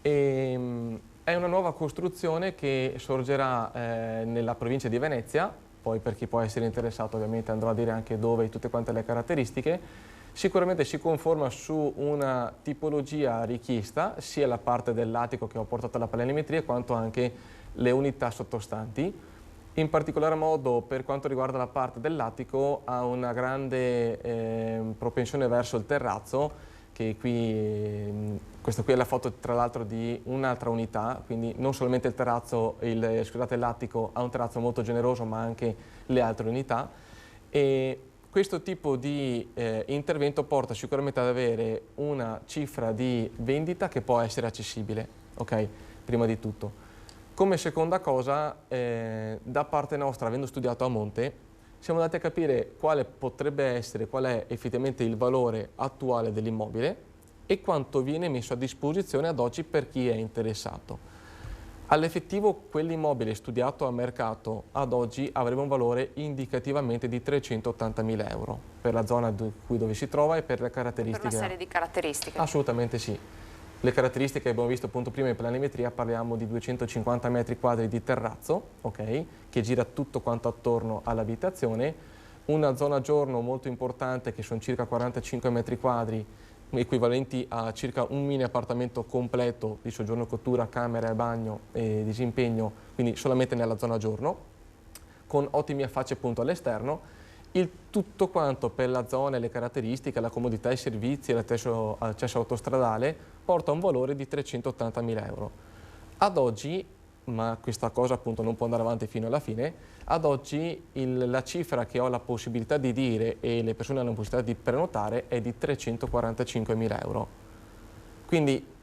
Speaker 3: È una nuova costruzione che sorgerà nella provincia di Venezia, poi per chi può essere interessato ovviamente andrò a dire anche dove e tutte quante le caratteristiche. Sicuramente si conforma su una tipologia richiesta, sia la parte dell'attico che ho portato alla planimetria, quanto anche le unità sottostanti. In particolar modo per quanto riguarda la parte dell'attico ha una grande propensione verso il terrazzo, che qui, questa qui è la foto tra l'altro di un'altra unità, quindi non solamente il terrazzo, l'attico ha un terrazzo molto generoso, ma anche le altre unità. E questo tipo di intervento porta sicuramente ad avere una cifra di vendita che può essere accessibile, ok? Prima di tutto. Come seconda cosa, da parte nostra, avendo studiato a monte, siamo andati a capire quale potrebbe essere, qual è effettivamente il valore attuale dell'immobile e quanto viene messo a disposizione ad oggi per chi è interessato. All'effettivo quell'immobile studiato a mercato ad oggi avrebbe un valore indicativamente di 380.000 euro per la zona dove si trova e per le caratteristiche.
Speaker 1: Per una serie di caratteristiche.
Speaker 3: Assolutamente sì. Le caratteristiche che abbiamo visto appunto prima in planimetria, parliamo di 250 metri quadri di terrazzo, ok, che gira tutto quanto attorno all'abitazione, una zona giorno molto importante che sono circa 45 metri quadri, equivalenti a circa un mini appartamento completo di soggiorno, cottura, camera e bagno e disimpegno, quindi solamente nella zona giorno, con ottimi affacci appunto all'esterno, Il tutto quanto per la zona, le caratteristiche, la comodità, i servizi e l'accesso autostradale porta a un valore di 380.000 euro. Ad oggi, ma questa cosa appunto non può andare avanti fino alla fine, ad oggi la cifra che ho la possibilità di dire e le persone hanno la possibilità di prenotare è di 345.000 euro. Quindi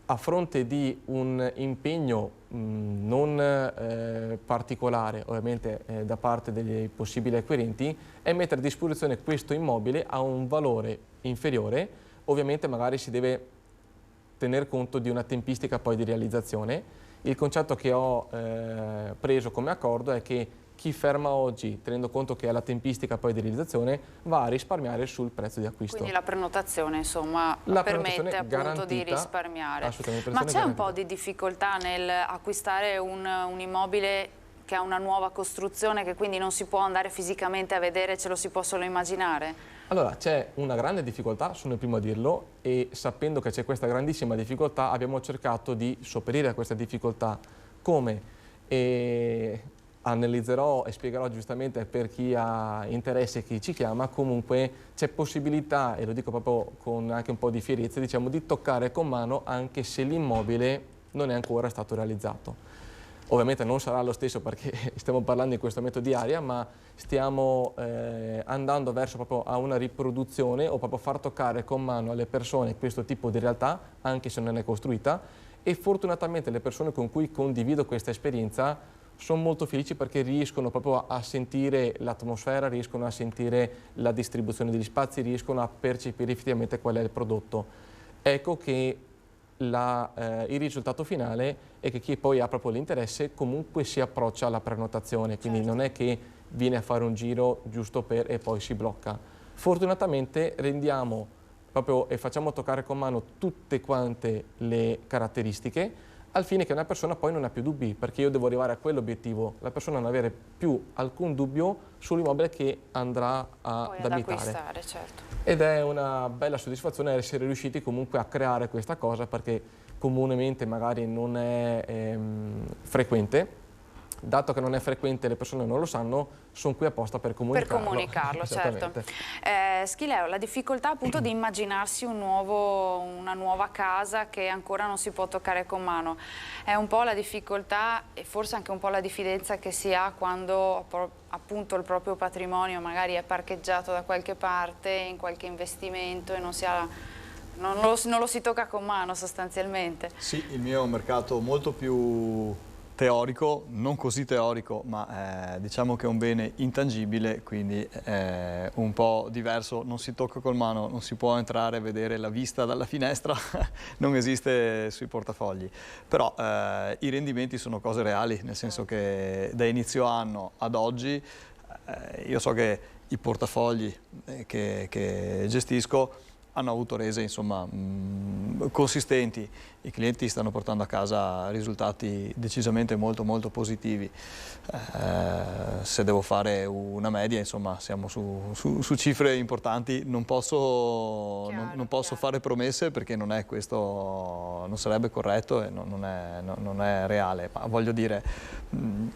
Speaker 3: a fronte di un impegno non particolare, ovviamente da parte dei possibili acquirenti, è mettere a disposizione questo immobile a un valore inferiore. Ovviamente magari si deve tener conto di una tempistica poi di realizzazione. Il concetto che ho preso come accordo è che chi ferma oggi, tenendo conto che ha la tempistica poi di realizzazione, va a risparmiare sul prezzo di acquisto.
Speaker 1: Quindi la prenotazione, insomma, permette appunto di risparmiare. Ma c'è un po' di difficoltà nel acquistare un immobile che ha una nuova costruzione, che quindi non si può andare fisicamente a vedere, ce lo si può solo immaginare?
Speaker 3: Allora, c'è una grande difficoltà, sono il primo a dirlo, e sapendo che c'è questa grandissima difficoltà abbiamo cercato di sopperire a questa difficoltà. Come? Analizzerò e spiegherò giustamente per chi ha interesse e chi ci chiama. Comunque c'è possibilità, e lo dico proprio con anche un po' di fierezza, diciamo, di toccare con mano anche se l'immobile non è ancora stato realizzato. Ovviamente non sarà lo stesso perché stiamo parlando in questo momento di area, ma stiamo andando verso proprio a una riproduzione o proprio far toccare con mano alle persone questo tipo di realtà, anche se non è costruita, e fortunatamente le persone con cui condivido questa esperienza sono molto felici perché riescono proprio a sentire l'atmosfera, riescono a sentire la distribuzione degli spazi, riescono a percepire effettivamente qual è il prodotto. Ecco che il risultato finale è che chi poi ha proprio l'interesse comunque si approccia alla prenotazione, quindi non è che viene a fare un giro giusto per e poi si blocca. Fortunatamente rendiamo proprio e facciamo toccare con mano tutte quante le caratteristiche, al fine che una persona poi non ha più dubbi, perché io devo arrivare a quell'obiettivo, la persona non avere più alcun dubbio sull'immobile che andrà ad abitare.
Speaker 1: Acquistare, certo.
Speaker 3: Ed è una bella soddisfazione essere riusciti comunque a creare questa cosa, perché comunemente magari non è frequente. Dato che non è frequente, le persone non lo sanno, sono qui apposta per comunicarlo.
Speaker 1: Per comunicarlo, certo. Schileo, la difficoltà appunto di immaginarsi una nuova casa che ancora non si può toccare con mano, è un po' la difficoltà e forse anche un po' la diffidenza che si ha quando appunto il proprio patrimonio magari è parcheggiato da qualche parte, in qualche investimento e non lo si tocca con mano sostanzialmente.
Speaker 2: Sì, il mio è un mercato molto più teorico, non così teorico, ma diciamo che è un bene intangibile, quindi un po' diverso, non si tocca col mano, non si può entrare e vedere la vista dalla finestra, non esiste sui portafogli, però i rendimenti sono cose reali, nel senso che da inizio anno ad oggi io so che i portafogli che gestisco hanno avuto rese insomma consistenti, i clienti stanno portando a casa risultati decisamente molto positivi. Se devo fare una media, insomma, siamo su cifre importanti, non posso fare promesse perché non è questo, non sarebbe corretto e non è reale, ma voglio dire,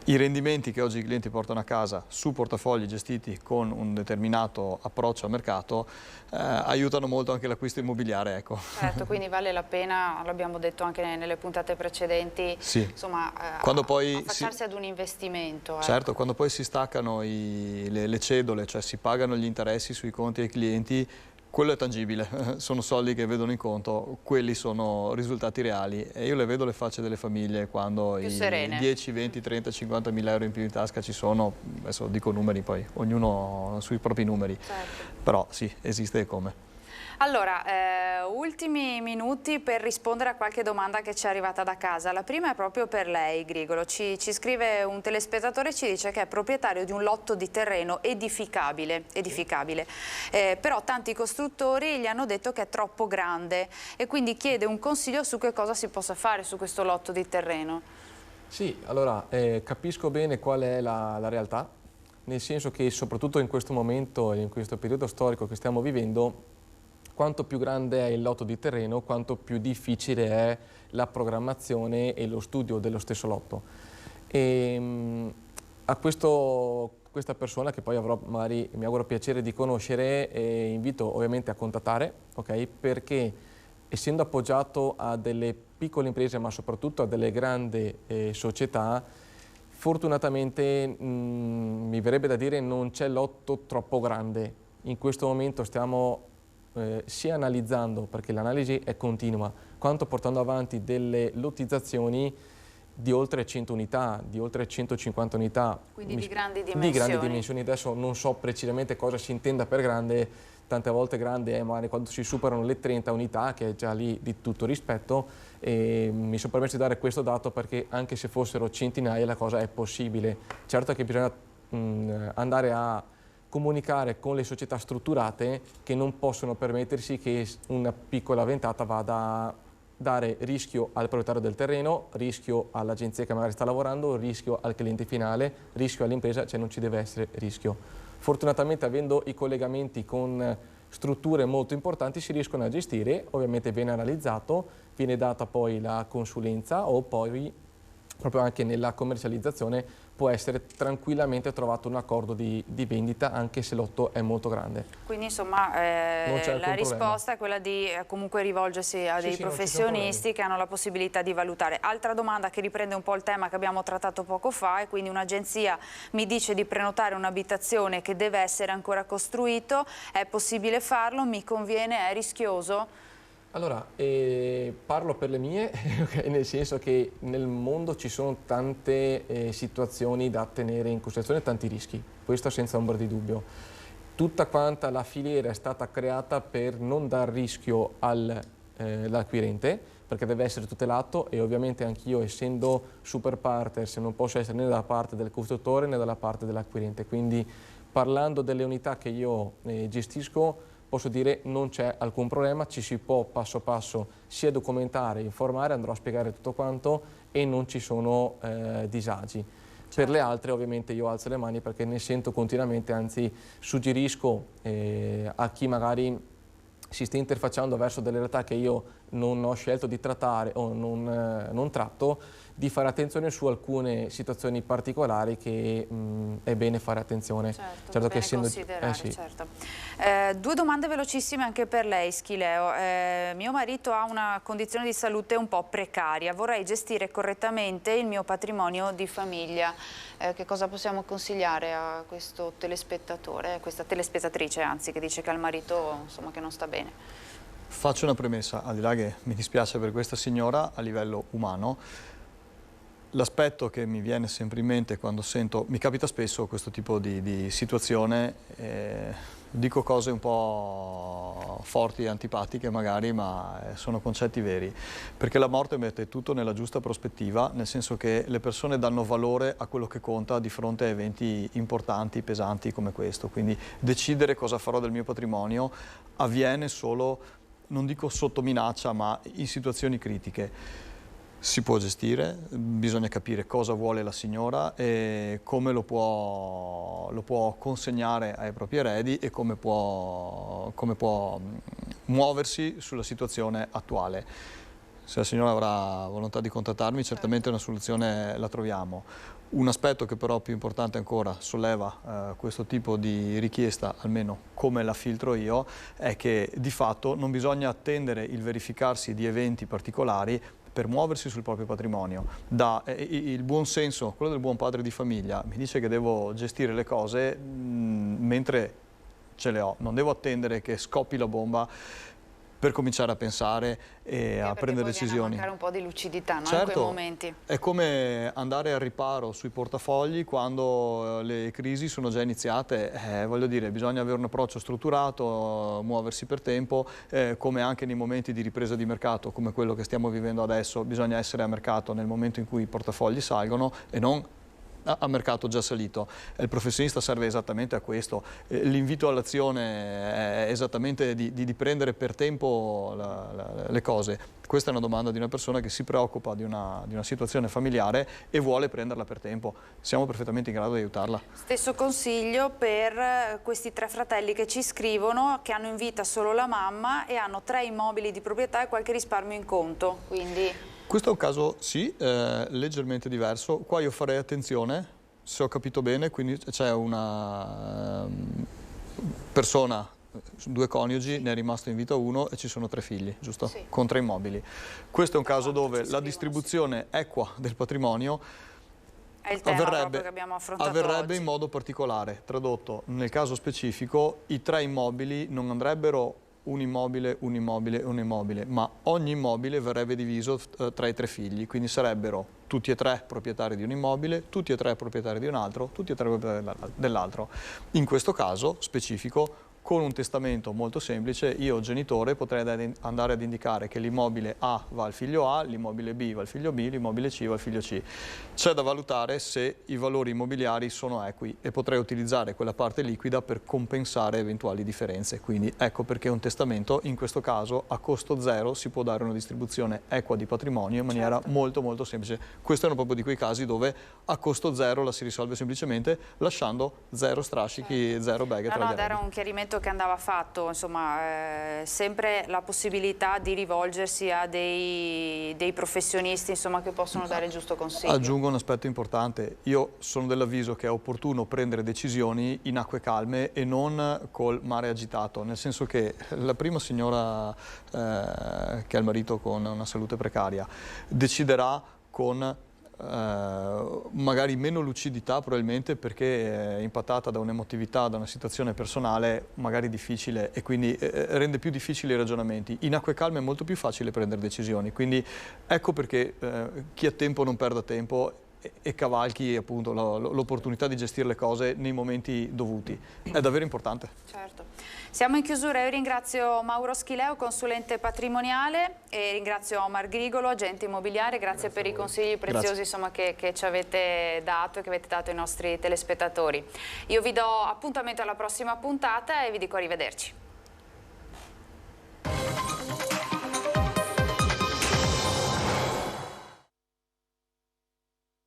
Speaker 2: i rendimenti che oggi i clienti portano a casa su portafogli gestiti con un determinato approccio al mercato aiutano molto anche l'acquisto immobiliare, ecco.
Speaker 1: Certo, quindi vale la pena, l'abbiamo detto anche nelle puntate precedenti,
Speaker 2: sì,
Speaker 1: insomma,
Speaker 2: quando poi
Speaker 1: affacciarsi ad un investimento.
Speaker 2: Certo, quando poi si staccano le cedole, cioè si pagano gli interessi sui conti ai clienti, quello è tangibile, sono soldi che vedono in conto, quelli sono risultati reali e io le vedo le facce delle famiglie quando i 10, 20, 30, 50 mila euro in più in tasca ci sono, adesso dico numeri poi, ognuno sui propri numeri, certo. Però sì, esiste e come.
Speaker 1: Allora, ultimi minuti per rispondere a qualche domanda che ci è arrivata da casa. La prima è proprio per lei, Grigolo. Ci scrive un telespettatore e ci dice che è proprietario di un lotto di terreno edificabile. Però tanti costruttori gli hanno detto che è troppo grande e quindi chiede un consiglio su che cosa si possa fare su questo lotto di terreno.
Speaker 3: Sì, allora capisco bene qual è la realtà, nel senso che soprattutto in questo momento e in questo periodo storico che stiamo vivendo, quanto più grande è il lotto di terreno, quanto più difficile è la programmazione e lo studio dello stesso lotto. E, questa questa persona, che poi avrò magari, mi auguro, piacere di conoscere, e invito ovviamente a contattare, ok? Perché essendo appoggiato a delle piccole imprese, ma soprattutto a delle grandi società, fortunatamente mi verrebbe da dire non c'è lotto troppo grande. In questo momento stiamo sia analizzando, perché l'analisi è continua, quanto portando avanti delle lottizzazioni di oltre 100 unità, di oltre 150 unità.
Speaker 1: Quindi di grandi dimensioni.
Speaker 3: Di grandi dimensioni. Adesso non so precisamente cosa si intenda per grande, tante volte grande è magari quando si superano le 30 unità, che è già lì di tutto rispetto, e mi sono permesso di dare questo dato perché anche se fossero centinaia la cosa è possibile. Certo che bisogna andare a comunicare con le società strutturate che non possono permettersi che una piccola ventata vada a dare rischio al proprietario del terreno, rischio all'agenzia che magari sta lavorando, rischio al cliente finale, rischio all'impresa, cioè non ci deve essere rischio. Fortunatamente, avendo i collegamenti con strutture molto importanti, si riescono a gestire, ovviamente viene analizzato, viene data poi la consulenza o poi proprio anche nella commercializzazione può essere tranquillamente trovato un accordo di vendita anche se l'otto è molto grande.
Speaker 1: Quindi insomma la risposta è quella di comunque rivolgersi a dei professionisti che hanno la possibilità di valutare. Altra domanda che riprende un po' il tema che abbiamo trattato poco fa, e quindi un'agenzia mi dice di prenotare un'abitazione che deve essere ancora costruito, è possibile farlo? Mi conviene? È rischioso?
Speaker 3: Allora, parlo per le mie, nel senso che nel mondo ci sono tante situazioni da tenere in considerazione, tanti rischi, questo senza ombra di dubbio. Tutta quanta la filiera è stata creata per non dar rischio all'acquirente, perché deve essere tutelato, e ovviamente anch'io, essendo super partners, non posso essere né dalla parte del costruttore né dalla parte dell'acquirente. Quindi, parlando delle unità che io gestisco, posso dire non c'è alcun problema, ci si può passo passo sia documentare, informare, andrò a spiegare tutto quanto e non ci sono disagi. Certo. Per le altre ovviamente io alzo le mani perché ne sento continuamente, anzi suggerisco a chi magari si sta interfacciando verso delle realtà che io non ho scelto di trattare o non tratto, di fare attenzione su alcune situazioni particolari che è bene fare attenzione.
Speaker 1: Certo che essendo considerare, certo. Due domande velocissime anche per lei, Schileo. Mio marito ha una condizione di salute un po' precaria, vorrei gestire correttamente il mio patrimonio di famiglia. Che cosa possiamo consigliare a questo telespettatore, questa telespettatrice anzi, che dice che al marito insomma che non sta bene?
Speaker 2: Faccio una premessa, al di là che mi dispiace per questa signora a livello umano. L'aspetto che mi viene sempre in mente quando sento, mi capita spesso questo tipo di situazione, dico cose un po' forti e antipatiche magari, ma sono concetti veri, perché la morte mette tutto nella giusta prospettiva, nel senso che le persone danno valore a quello che conta di fronte a eventi importanti, pesanti come questo. Quindi decidere cosa farò del mio patrimonio avviene solo, non dico sotto minaccia, ma in situazioni critiche. Si può gestire, bisogna capire cosa vuole la signora e come lo può consegnare ai propri eredi e come può muoversi sulla situazione attuale. Se la signora avrà volontà di contattarmi, certamente una soluzione la troviamo. Un aspetto che però più importante ancora solleva questo tipo di richiesta, almeno come la filtro io, è che di fatto non bisogna attendere il verificarsi di eventi particolari per muoversi sul proprio patrimonio. Il buon senso, quello del buon padre di famiglia, mi dice che devo gestire le cose mentre ce le ho. Non devo attendere che scoppi la bomba per cominciare a pensare e a prendere decisioni.
Speaker 1: Mancare un po' di lucidità, no?
Speaker 2: Certo,
Speaker 1: in quei momenti.
Speaker 2: È come andare al riparo sui portafogli quando le crisi sono già iniziate. Voglio dire, bisogna avere un approccio strutturato, muoversi per tempo, come anche nei momenti di ripresa di mercato, come quello che stiamo vivendo adesso, bisogna essere a mercato nel momento in cui i portafogli salgono e non a mercato già salito. Il professionista serve esattamente a questo. L'invito all'azione è esattamente di prendere per tempo le cose. Questa è una domanda di una persona che si preoccupa di una situazione familiare e vuole prenderla per tempo. Siamo perfettamente in grado di aiutarla. Stesso
Speaker 1: consiglio per questi 3 fratelli che ci scrivono, che hanno in vita solo la mamma e hanno 3 immobili di proprietà e qualche risparmio in conto. Quindi...
Speaker 2: Questo è un caso, sì, leggermente diverso. Qua io farei attenzione se ho capito bene, quindi c'è una persona, 2 coniugi, ne è rimasto in vita uno e ci sono 3 figli, giusto?
Speaker 1: Sì.
Speaker 2: Con 3 immobili. Questo è un caso dove la
Speaker 1: scrivono,
Speaker 2: distribuzione equa del patrimonio
Speaker 1: È il tema proprio che abbiamo affrontato
Speaker 2: avverrebbe
Speaker 1: oggi.
Speaker 2: in modo particolare. Tradotto, nel caso specifico, i 3 immobili non andrebbero un immobile, un immobile e un immobile, ma ogni immobile verrebbe diviso tra i 3 figli, quindi sarebbero tutti e 3 proprietari di un immobile, tutti e 3 proprietari di un altro, tutti e 3 proprietari dell'altro. In questo caso specifico, con un testamento molto semplice, io genitore potrei andare ad indicare che l'immobile A va al figlio A, l'immobile B va al figlio B, l'immobile C va al figlio C. C'è da valutare se i valori immobiliari sono equi e potrei utilizzare quella parte liquida per compensare eventuali differenze. Quindi ecco perché un testamento in questo caso a costo zero si può dare una distribuzione equa di patrimonio in maniera molto molto semplice. Questo è uno proprio di quei casi dove a costo zero la si risolve semplicemente lasciando 0 strascichi, 0 beghe tra gli eredi.
Speaker 1: Era un chiarimento che andava fatto, insomma, sempre la possibilità di rivolgersi a dei professionisti, insomma, che possono dare il giusto consiglio.
Speaker 2: Aggiungo un aspetto importante, io sono dell'avviso che è opportuno prendere decisioni in acque calme e non col mare agitato, nel senso che la prima signora che ha il marito con una salute precaria deciderà con magari meno lucidità probabilmente perché è impattata da un'emotività, da una situazione personale magari difficile e quindi rende più difficili i ragionamenti. In acque calme è molto più facile prendere decisioni, quindi ecco perché chi ha tempo non perda tempo e cavalchi appunto l'opportunità di gestire le cose nei momenti dovuti. È davvero importante.
Speaker 1: Certo. Siamo in chiusura, io ringrazio Mauro Schileo, consulente patrimoniale, e ringrazio Omar Grigolo, agente immobiliare, grazie per i consigli preziosi insomma, che ci avete dato e che avete dato ai nostri telespettatori. Io vi do appuntamento alla prossima puntata e vi dico arrivederci.